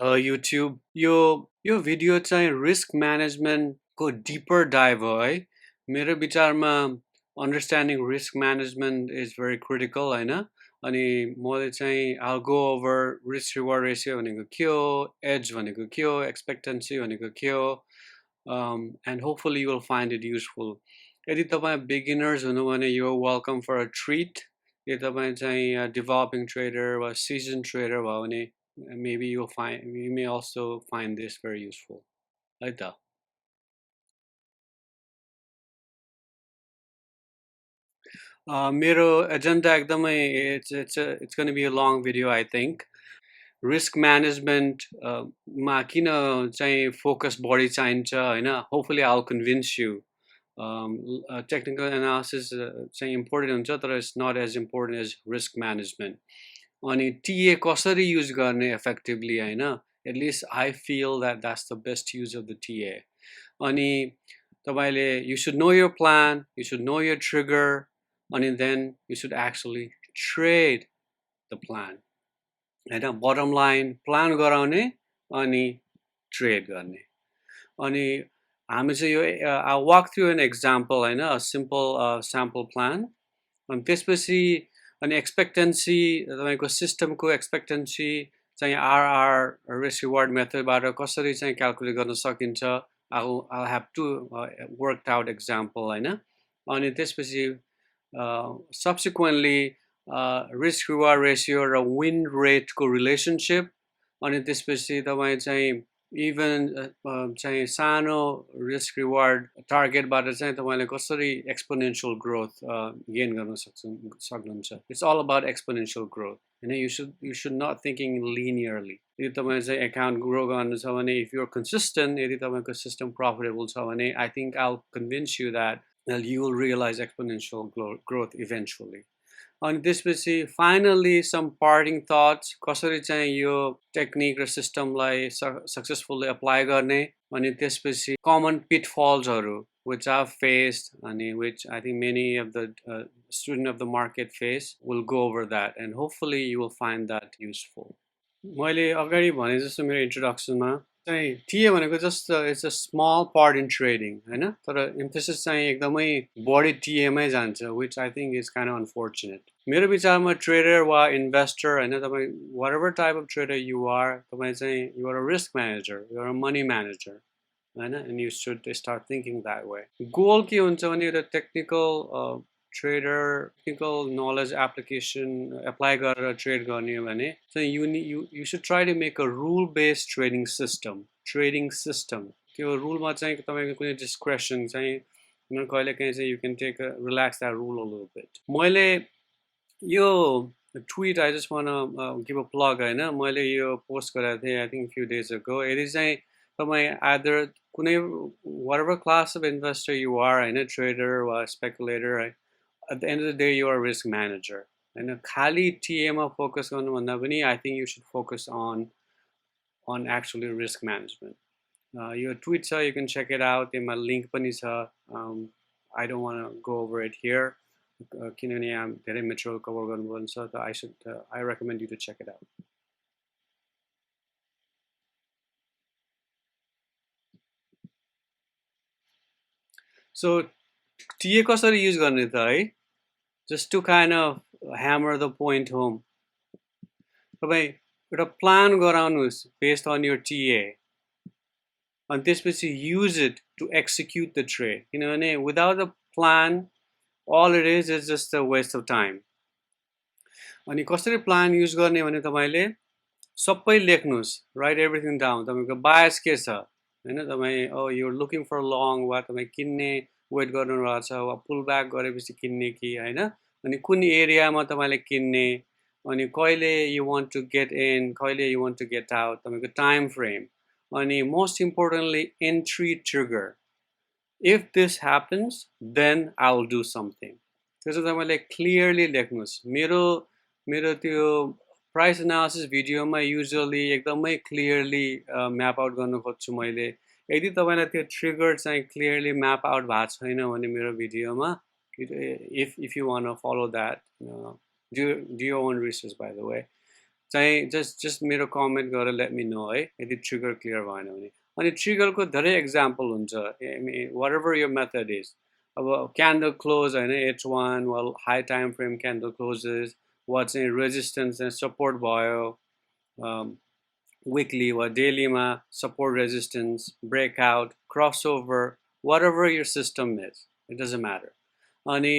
YouTube यो video चाहिँ risk म्यानेजमेन्टको deeper dive हो है मेरो विचारमा understanding risk management is very critical होइन अनि मैले चाहिँ I'll go over risk reward ratio भनेको के हो एज भनेको के हो एक्सपेक्टेन्सी भनेको के हो and hopefully you will find it useful यदि तपाईँ बिगिनर्स हुनु भने you are welcome for a treat यदि तपाईँ चाहिँ developing trader वा seasoned trader भयो भने maybe you may also find this very useful है त मेरो एजेन्डा एकदमै it's going to be a long video I think risk management मा किन चाहिँ focus बढी चाहिन्छ हैन hopefully I'll convince you technical analysis चाहिँ important हुन्छ तर it's not as important as risk management अनि TA कसरी युज गर्ने effectively हैन at least I feel that that's the best use of the TA अनि तपाईले you should know your plan you should know your trigger and then you should actually trade the plan हैन bottom line plan गराउने अनि trade गर्ने अनि हामी चाहिँ यो I'll walk through an example हैन a simple sample plan अनि त्यसपछि अनि expectancy तपाईको सिस्टमको expectancy चाहिँ RR risk reward method बाट कसरी चाहिँ क्याल्कुलेट गर्न सकिन्छ I'll have two worked out example हैन अनि त्यसपछि subsequently risk reward ratio र win rate को relationship अनि त्यसपछि तपाईं चाहिँ even चाहिँ सानो risk reward target बाट चाहिँ तपाईले कसरी exponential growth gain गर्न सक्नुहुन्छ it's all about exponential growth and you should not thinking linearly यदि तपाईं चाहिँ account grow गर्नु छ भने if you're consistent यदि तपाईको system profitable छ भने I think I'll convince you that you will realize exponential growth eventually अनि त्यसपछि finally some parting thoughts कसरी चाहिँ यो technique र system लाई successfully apply गर्ने अनि त्यसपछि common pitfalls हरु which I've faced and which I think many of the student of the market face will go over that and hopefully you will find that useful मैले अगाडि भने जस्तो मेरो introduction मा चाहिँ TA भनेको just it's a small part in trading हैन तर emphasis चाहिँ एकदमै बढी TA मै जान्छ which I think is kind of unfortunate मेरो विचारमा trader वा investor हैन तपाई whatever type of trader you are तपाई चाहिँ you are a risk manager you are a money manager हैन and you should start thinking that way goal के हुन्छ भने एउटा technical trader technical knowledge application apply गरेर trade गर्ने हो भने so you should try to make a rule based trading system त्यो rule मा चाहिँ तपाईको कुनै discretion चाहिँ न कहिलेकाहीँ चाहिँ you can relax that rule a little bit मैले यो tweet I just want to give a plug हैन मैले यो post गरेको थिएँ I think a few days ago यदि चाहिँ तपाई either कुनै whatever class of investor you are हैन trader or speculator right at the end of the day you are a risk manager and khali TA ma focus गर्नु भन्दा पनि I think you should focus on actually risk management your tweet छ you can check it out त्यसमा link पनि छ I don't want to go over it here किनभने यहाँ धेरै material cover गर्नुपर्ने छ त I recommend you to check it out so TA कसरी युज गर्ने त है just to kind of hammer the point home तपाई एउटा plan गराउनुस् based on your TA and त्यसपछि use it to execute the trade किनभने without a plan all it is just a waste of time अनि कसरी plan use गर्ने भने तपाईले सबै लेख्नुस् write everything down तपाईको bias के छ हैन तपाई oh you're looking for long वा तपाई किन्ने वेट गर्नु रहेछ वा पुल ब्याक गरेपछि किन्ने कि हैन अनि कुन एरियामा तपाईले किन्ने अनि कहिले you want to get in कहिले you want to get out तपाईको time frame अनि most importantly entry trigger if this happens then I'll do something त्यसो तपाईले clearly लेख्नुस् मेरो त्यो price analysis video मा usually एकदमै clearly map out गर्न खोज्छु मैले यदि तपाईलाई त्यो ट्रिगर चाहिँ clearly map out भएको छैन भने मेरो भिडियोमा if you want to follow that do your own research by the way चाहिँ जस्ट मेरो कमेन्ट गरेर लेट मी नो है यदि ट्रिगर क्लियर भएन भने अनि ट्रिगरको धेरै एक्जाम्पल हुन्छ वाट एभर यो मेथड इज अब क्यान्डल क्लोज होइन H1 वाल high time frame candle closes वा चाहिँ रेजिस्टेन्स चाहिँ सपोर्ट भयो weekly वा डेलीमा support resistance breakout crossover whatever your system is it doesn't matter अनि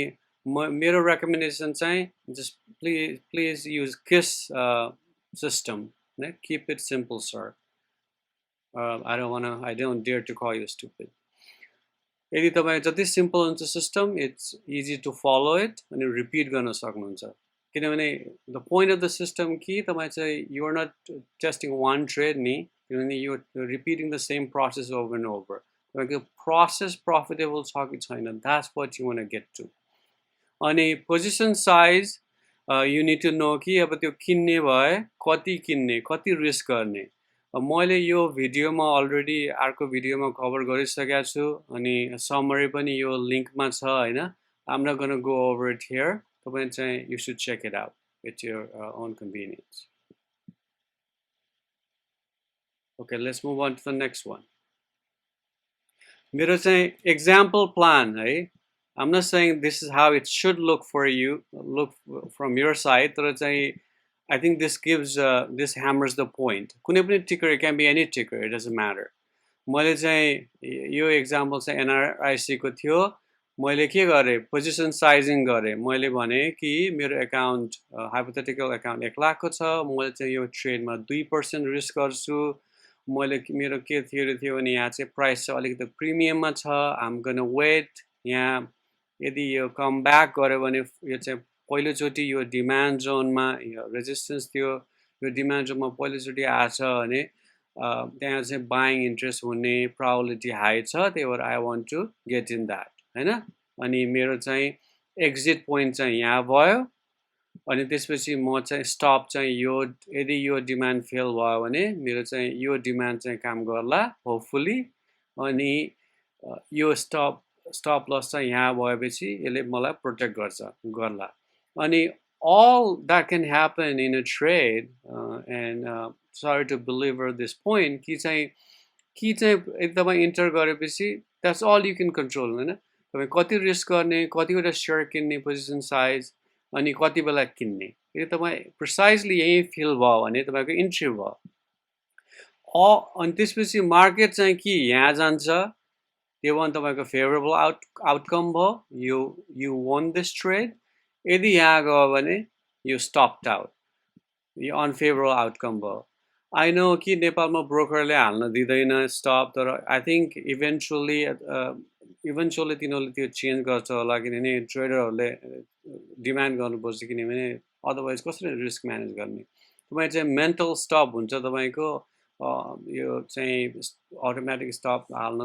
मेरो recommendation चाहिँ just please use KISS system keep it simple sir I don't dare to call you stupid यदि तपाईँ जति simple हुन्छ system it's easy to follow it अनि repeat गर्न सक्नुहुन्छ किनभने the point of the system कि तपाईँ चाहिँ you're not testing one trade नि किनभने you repeating the same process over and over तपाईँको प्रोसेस प्रफिटेबल छ कि छैन that's what you want get to अनि position size you need to know कि अब त्यो किन्ने भए कति किन्ने कति रिस्क गर्ने मैले यो भिडियोमा अलरेडी अर्को भिडियोमा कभर गरिसकेको छु अनि समरी पनि यो लिङ्कमा छ होइन I'm not gonna go over it here तपाईँ चाहिँ you should check it out it's your own convenience okay let's move on to the next one मेरो चाहिँ एक्जाम्पल प्लान है I'm not saying this is how it should look for you look from your side तर चाहिँ I think this gives, this hammers the point. कुनै पनि ticker, it can be any ticker, it doesn't matter. मैले चाहिँ यो example चाहिँ NRIC को थियो मैले के गरेँ पोजिसन साइजिङ गरेँ मैले भने कि मेरो एकाउन्ट हाइपोथेटिकल एकाउन्ट 1 लाखको छ मैले चाहिँ यो ट्रेडमा 2% रिस्क गर्छु मैले मेरो के थियोरी थियो भने यहाँ चाहिँ प्राइस चाहिँ अलिकति प्रिमियममा छ आइम गोना वेट यहाँ यदि यो कम ब्याक गर्यो भने यो चाहिँ पहिलोचोटि यो डिमान्ड जोनमा रेजिस्टेन्स थियो यो डिमान्ड जोनमा पहिलोचोटि आछ भने त्यहाँ चाहिँ बाइङ इन्ट्रेस्ट हुने प्रोबेबिलिटी हाई छ त्यही भएर I want to get in that हैन अनि मेरो चाहिँ एक्जिट पोइन्ट चाहिँ यहाँ भयो अनि त्यसपछि म चाहिँ स्टप चाहिँ यो यदि यो डिमान्ड फेल भयो भने मेरो चाहिँ यो डिमान्ड चाहिँ काम गर्ला होपफुली अनि यो स्टप लस चाहिँ यहाँ भएपछि यसले मलाई प्रोटेक्ट गर्ला अनि all that can happen in a trade and sorry to belabor this point कि चाहिँ एकदम इन्टर गरेपछि that's all you can control हैन तपाईं कति रिस्क गर्ने कतिवटा शेयर किन्ने पोजिसन साइज अनि कति बेला किन्ने यदि तपाईं प्रिसाइजली यही फिल भयो भने तपाईको इन्ट्री भयो अनि त्यसपछि मार्केट चाहिँ कि यहाँ जान्छ त्यो भने तपाईको फेभरेबल आउटकम भयो you won this trade यदि यहाँ गयो भने you stopped out यो अनफेभरेबल आउटकम भयो आई नो कि नेपालमा ब्रोकरले हाल्न दिँदैन स्टप तर आई थिंक इभेन्चुअली तिनीहरूले त्यो चेन्ज गर्छ होला किनभने ट्रेडरहरूले डिमान्ड गर्नुपर्छ किनभने अदरवाइज कसरी रिस्क म्यानेज गर्ने तपाईँ चाहिँ मेन्टल स्टप हुन्छ तपाईको यो चाहिँ अटोमेटिक स्टप हाल्न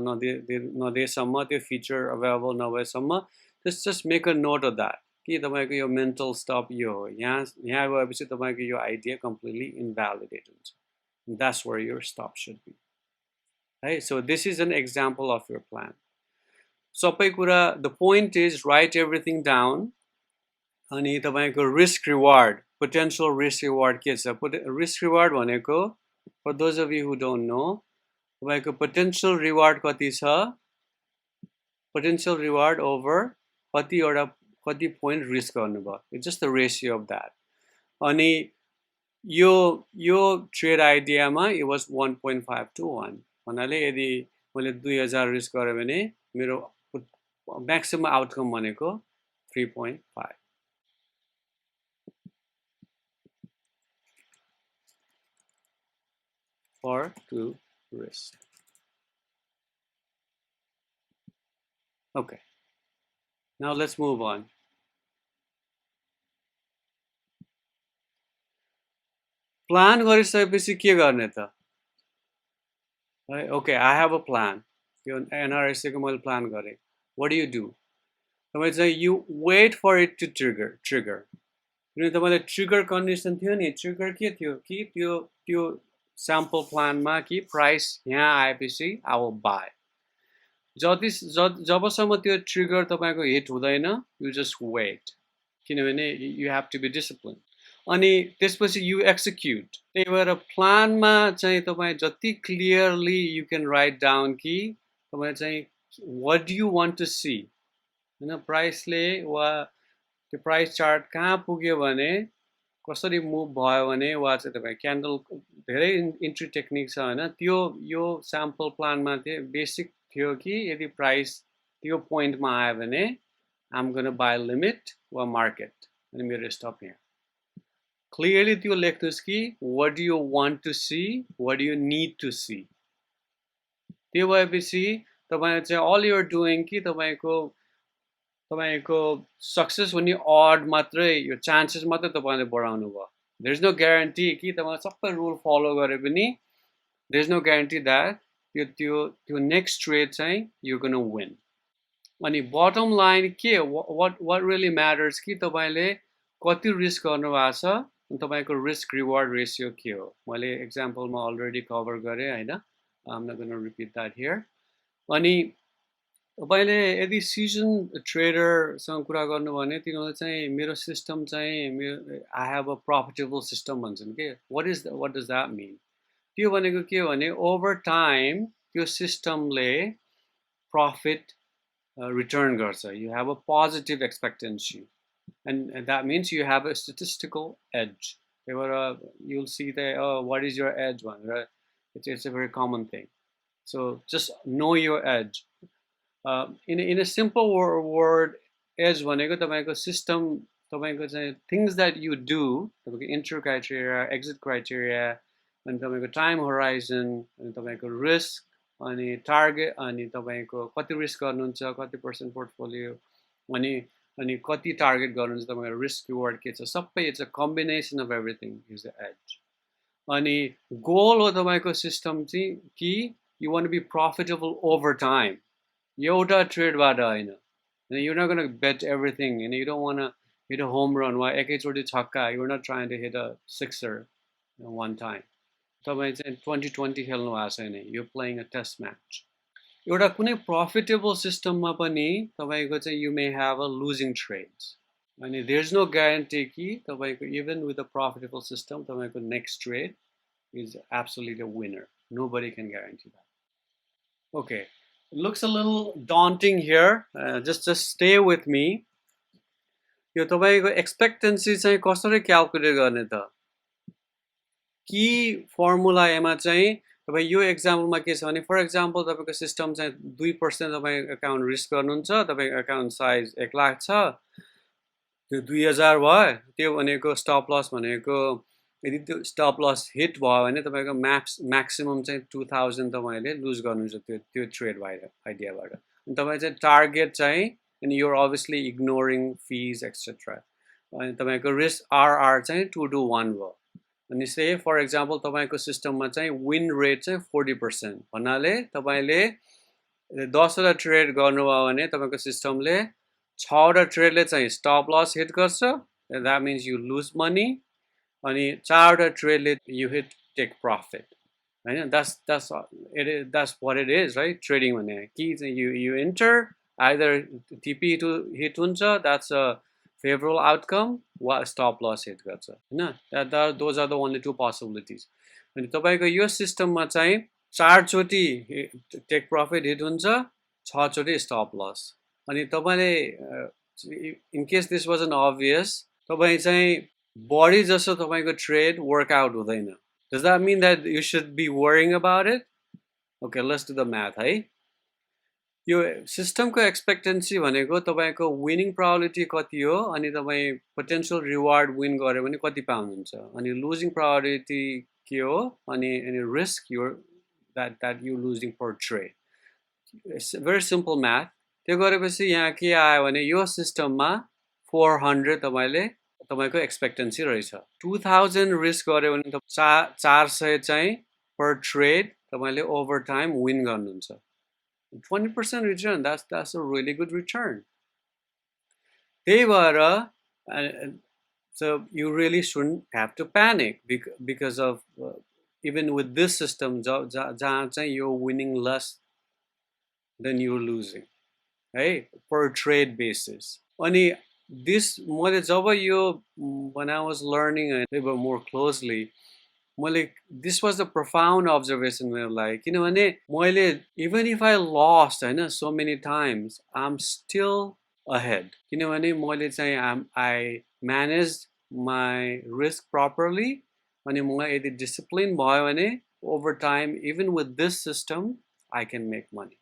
नदिएसम्म त्यो फिचर अभाइलेबल नभएसम्म just make a note of that कि तपाईको यो मेन्टल स्टप यो हो यहाँ गएपछि तपाईको यो आइडिया कम्प्लिटली इनभ्यालिडेट हुन्छ that's where your stop should be right so this is an example of your plan सबै कुरा the point is write everything down अनि तपाईको risk reward potential risk reward के छ risk reward भनेको for those of you who don't know तपाईको potential reward कति छ potential reward over कति point risk गर्नुभयो it's just the ratio of that अनि यो ट्रेड आइडियामा it was 1.5 to 1 भन्नाले यदि मैले 2000 रिस्क गरे भने मेरो म्याक्सिमम आउटकम भनेको 3.5 for 2 risk okay now let's move on plan गरिसकेपछि के गर्ने त okay I have a plan यो एनआरएससी को मैले प्लान गरेँ व्हाट डु यु डु तपाईँ चाहिँ you wait for it to trigger किनभने तपाईँले ट्रिगर कन्डिसन थियो नि ट्रिगर के थियो कि त्यो स्याम्पल प्लानमा कि प्राइस यहाँ आएपछि आई विल बाय जबसम्म त्यो ट्रिगर तपाईँको हिट हुँदैन यु जस्ट वेट किनभने you have to be discipline अनि त्यसपछि यु एक्जिक्युट त्यही भएर प्लानमा चाहिँ तपाईँ जति clearly you can write down कि तपाईँ चाहिँ what do you want to see होइन प्राइसले वा त्यो प्राइस चार्ट कहाँ पुग्यो भने कसरी मुभ भयो भने वा चाहिँ तपाईँ क्यान्डल धेरै इन्ट्री टेक्निक छ होइन त्यो यो स्याम्पल प्लानमा चाहिँ बेसिक थियो कि यदि प्राइस त्यो पोइन्टमा आयो भने आम गोना बाई लिमिट वा मार्केट अनि मेरो स्टप यहाँ क्लियरली त्यो लेख्नुहोस् कि what do you want to see what do you need to see त्यो भएपछि तपाईँ चाहिँ अल युआर डुइङ कि तपाईँको सक्सेस हुने अड मात्रै यो चान्सेस मात्रै तपाईँले बढाउनु भयो देयर इज नो ग्यारेन्टी कि तपाईँ सबै रुल फलो गरे पनि there is no guarantee that त्यो नेक्स्ट ट्रेड चाहिँ यु गोना विन अनि बटम लाइन के वाट रियली म्याटर्स कि तपाईँले कति रिस्क गर्नुभएको छ अनि तपाईँको रिस्क रिवार्ड रेसियो के हो मैले एक्जाम्पलमा अलरेडी कभर गरेँ होइन I'm not gonna repeat that here अनि तपाईँले यदि सिजन ट्रेडरसँग कुरा गर्नु भने तिनीहरूले चाहिँ मेरो सिस्टम चाहिँ मेरो I have a profitable system भन्छन् के वाट डज द्याट मिन त्यो भनेको के हो भने ओभर टाइम त्यो सिस्टमले प्रफिट return गर्छ you have a positive expectancy and that means you have a statistical edge you'll see that what is your edge one right it's a very common thing so just know your edge in a simple word edge भनेको तपाईको system तपाईको चाहिँ things that you do तपाईको enter criteria exit criteria अनि तपाईको time horizon अनि तपाईको risk अनि टार्गेट अनि तपाईको कति रिस्क गर्नुहुन्छ कति पर्सेन्ट पोर्टफोलियो अनि कति टार्गेट गर्नुहुन्छ तपाईको रिस्क रिवार्ड के छ सबै it's a combination of everything is the edge अनि गोल हो तपाईँको सिस्टम चाहिँ कि you want be profitable over time एउटा ट्रेडबाट होइन you not gonna bet everything you don't want hit a home run वा एकैचोटि छक्का you not trying to hit a sixer one time तपाईँ चाहिँ 2020 खेल्नु भएको छैन you playing a test match एउटा कुनै प्रफिटेबल सिस्टममा पनि तपाईँको चाहिँ you may have a losing trades अनि देयर इज नो ग्यारेन्टी कि तपाईँको even with a profitable system तपाईँको next trade is absolutely a winner nobody can guarantee that okay looks a little daunting here just stay with me यो तपाईँको expectancy चाहिँ कसरी calculate गर्ने त कि फर्मुला एमा चाहिँ तपाईँ यो एक्जाम्पलमा के छ भने फर एक्जाम्पल तपाईँको सिस्टम चाहिँ 2% तपाईँ एकाउन्ट रिस्क गर्नुहुन्छ तपाईँको एकाउन्ट साइज 1 लाख छ त्यो 2000 भयो त्यो भनेको स्टप लस भनेको यदि त्यो स्टप लस हिट भयो भने तपाईँको म्याक्सिमम चाहिँ 2000 तपाईँले लुज गर्नुहुन्छ त्यो ट्रेड आइडियाबाट अनि तपाईँ चाहिँ टार्गेट चाहिँ अनि you're obviously ignoring fees etcetera अनि तपाईँको रिस्क आरआर चाहिँ 2 to 1 भयो अनि से फर एक्जाम्पल तपाईँको सिस्टममा चाहिँ विन रेट चाहिँ 40% भन्नाले तपाईँले 10वटा ट्रेड गर्नुभयो भने तपाईँको सिस्टमले 6वटा ट्रेडले चाहिँ स्टप लस हिट गर्छ that means you lose money अनि 4वटा ट्रेडले यु हिट टेक प्रफिट होइन that's what it is right trading भने कि चाहिँ you enter either TP to hit हुन्छ द्याट्स अ favorable outcome वा stop loss hit गर्छ हैन those are the only two possibilities अनि तपाईको यो सिस्टममा चाहिँ 4 चोटी टेक प्रफिट हिट हुन्छ 6 चोटी स्टप लस अनि तपाईले in case this wasn't obvious तपाई चाहिँ बढी जसो तपाईको ट्रेड वर्कआउट हुँदैन does that mean that you should be worrying about it okay let's do the math है यो सिस्टमको एक्सपेक्टेन्सी भनेको तपाईँको विनिङ प्रोबेबिलिटी कति हो अनि तपाईँ पोटेन्शियल रिवार्ड विन गऱ्यो भने कति पाउनुहुन्छ अनि लुजिङ प्रोबेबिलिटी के हो अनि risk your that you losing per trade very simple math त्यो गरेपछि यहाँ के आयो भने यो सिस्टममा 400 तपाईँको एक्सपेक्टेन्सी रहेछ 2000 रिस्क गऱ्यो भने 400 चाहिँ पर ट्रेड तपाईँले ओभर टाइम विन गर्नुहुन्छ 20% return, that's a really good return. So you really shouldn't have to panic because of even with this system, you're winning less than you're losing, right? Per trade basis. Only this मैले जब यो when I was learning a little bit more closely, मैले this was a profound observation मेरो लागि, किनभने मैले even if I lost होइन so many times I'm still ahead, किनभने मैले चाहिँ I managed my risk properly, अनि म यदि discipline भयो भने over time even with this system I can make money.